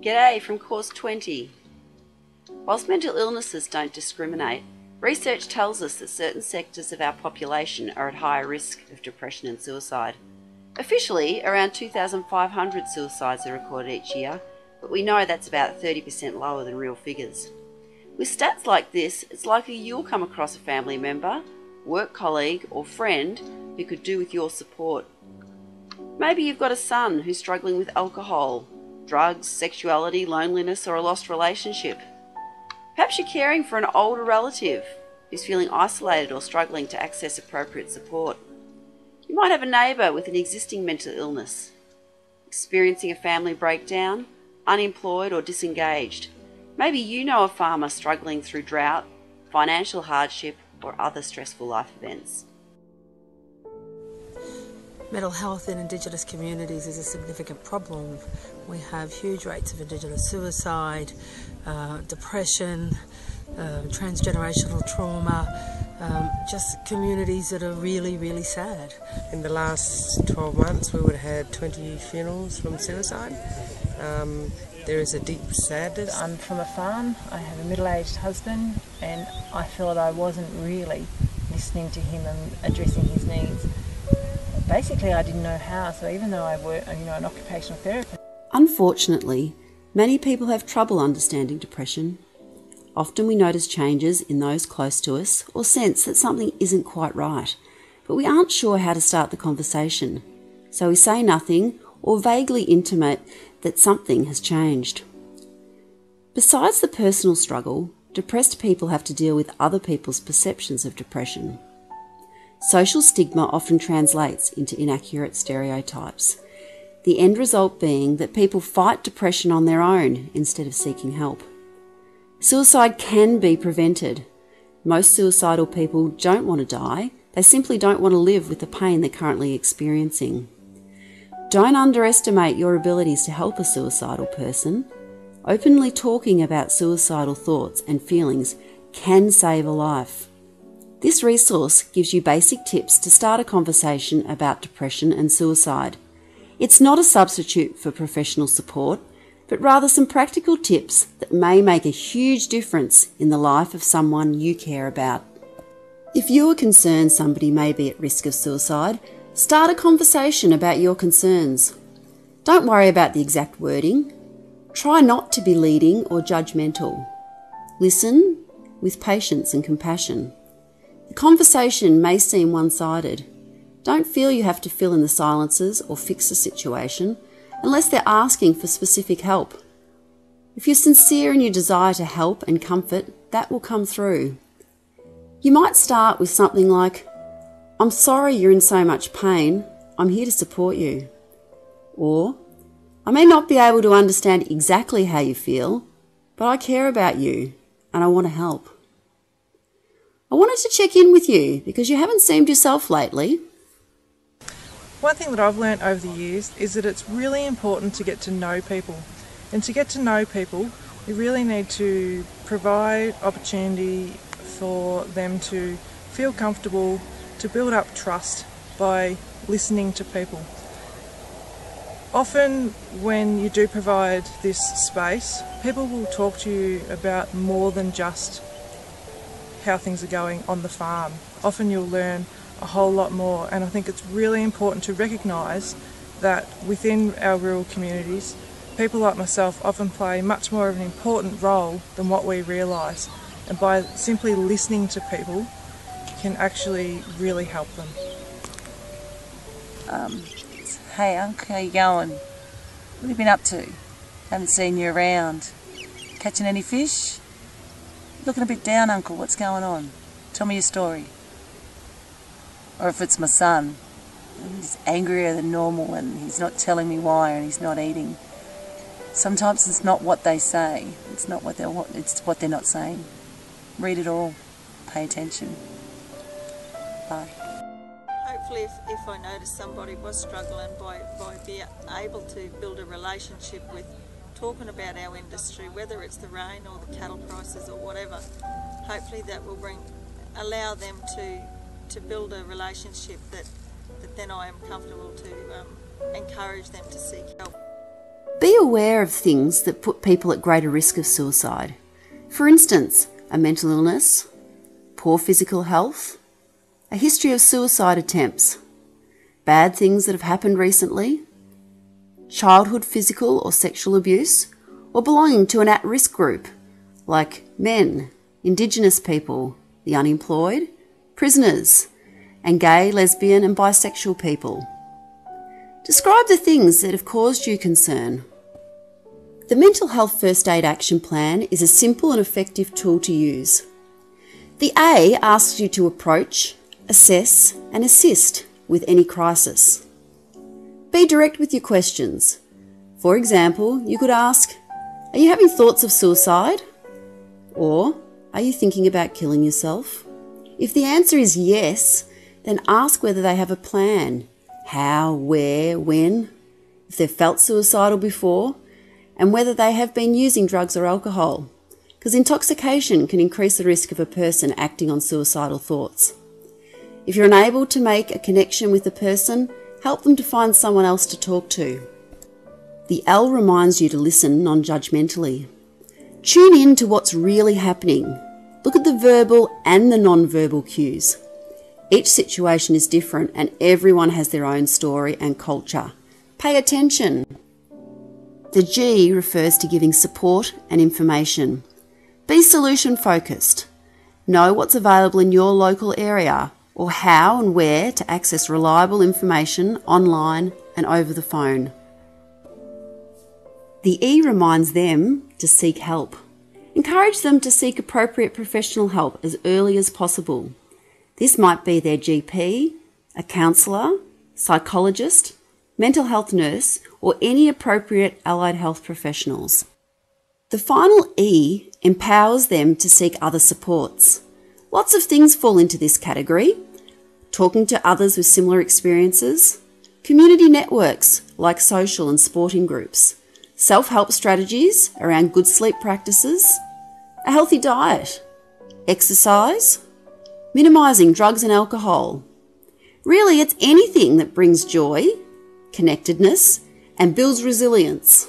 G'day from course 20. Whilst mental illnesses don't discriminate, research tells us that certain sectors of our population are at higher risk of depression and suicide. Officially, around 2,500 suicides are recorded each year, but we know that's about 30% lower than real figures. With stats like this, it's likely you'll come across a family member, work colleague or friend who could do with your support. Maybe you've got a son who's struggling with alcohol, drugs, sexuality, loneliness or a lost relationship. Perhaps you're caring for an older relative who's feeling isolated or struggling to access appropriate support. You might have a neighbour with an existing mental illness, experiencing a family breakdown, unemployed or disengaged. Maybe you know a farmer struggling through drought, financial hardship or other stressful life events. Mental health in Indigenous communities is a significant problem. We have huge rates of Indigenous suicide, depression, transgenerational trauma, just communities that are really, really sad. In the last 12 months we would have had 20 funerals from suicide. There is a deep sadness. I'm from a farm, I have a middle-aged husband and I feel that I wasn't really listening to him and addressing his needs. Basically, I didn't know how, so even though I work, an occupational therapist. Unfortunately, many people have trouble understanding depression. Often we notice changes in those close to us or sense that something isn't quite right, but we aren't sure how to start the conversation. So we say nothing or vaguely intimate that something has changed. Besides the personal struggle, depressed people have to deal with other people's perceptions of depression. Social stigma often translates into inaccurate stereotypes, the end result being that people fight depression on their own instead of seeking help. Suicide can be prevented. Most suicidal people don't want to die, they simply don't want to live with the pain they're currently experiencing. Don't underestimate your abilities to help a suicidal person. Openly talking about suicidal thoughts and feelings can save a life. This resource gives you basic tips to start a conversation about depression and suicide. It's not a substitute for professional support, but rather some practical tips that may make a huge difference in the life of someone you care about. If you are concerned somebody may be at risk of suicide, start a conversation about your concerns. Don't worry about the exact wording. Try not to be leading or judgmental. Listen with patience and compassion. The conversation may seem one-sided. Don't feel you have to fill in the silences or fix the situation unless they're asking for specific help. If you're sincere in your desire to help and comfort, that will come through. You might start with something like, "I'm sorry you're in so much pain. I'm here to support you." Or, "I may not be able to understand exactly how you feel, but I care about you and I want to help. I wanted to check in with you because you haven't seemed yourself lately." One thing that I've learnt over the years is that it's really important to get to know people. And to get to know people, you really need to provide opportunity for them to feel comfortable, to build up trust by listening to people. Often when you do provide this space, people will talk to you about more than just how things are going on the farm. Often you'll learn a whole lot more, and I think it's really important to recognise that within our rural communities, people like myself often play much more of an important role than what we realise, and by simply listening to people can actually really help them. Hey Unc, how you going? What have you been up to? Haven't seen you around. Catching any fish? Looking a bit down, Uncle, what's going on? Tell me your story. Or if it's my son, he's angrier than normal and he's not telling me why and he's not eating. Sometimes it's not what they say, it's not what they want, it's what they're not saying. Read it all, pay attention. Bye. Hopefully if I notice somebody was struggling by being able to build a relationship with talking about our industry, whether it's the rain or the cattle prices or whatever, hopefully that will allow them to build a relationship that then I am comfortable to encourage them to seek help. Be aware of things that put people at greater risk of suicide. For instance, a mental illness, poor physical health, a history of suicide attempts, bad things that have happened recently, childhood physical or sexual abuse, or belonging to an at-risk group like men, Indigenous people, the unemployed, prisoners, and gay, lesbian and bisexual people. Describe the things that have caused you concern. The Mental Health First Aid Action Plan is a simple and effective tool to use. The A asks you to approach, assess and assist with any crisis. Be direct with your questions. For example, you could ask, are you having thoughts of suicide? Or, are you thinking about killing yourself? If the answer is yes, then ask whether they have a plan. How, where, when, if they've felt suicidal before, and whether they have been using drugs or alcohol, because intoxication can increase the risk of a person acting on suicidal thoughts. If you're unable to make a connection with the person, help them to find someone else to talk to. The L reminds you to listen non-judgmentally. Tune in to what's really happening. Look at the verbal and the non-verbal cues. Each situation is different and everyone has their own story and culture. Pay attention. The G refers to giving support and information. Be solution focused. Know what's available in your local area or how and where to access reliable information online and over the phone. The E reminds them to seek help. Encourage them to seek appropriate professional help as early as possible. This might be their GP, a counsellor, psychologist, mental health nurse, or any appropriate allied health professionals. The final E empowers them to seek other supports. Lots of things fall into this category. Talking to others with similar experiences, community networks like social and sporting groups, self-help strategies around good sleep practices, a healthy diet, exercise, minimising drugs and alcohol. Really, it's anything that brings joy, connectedness, and builds resilience.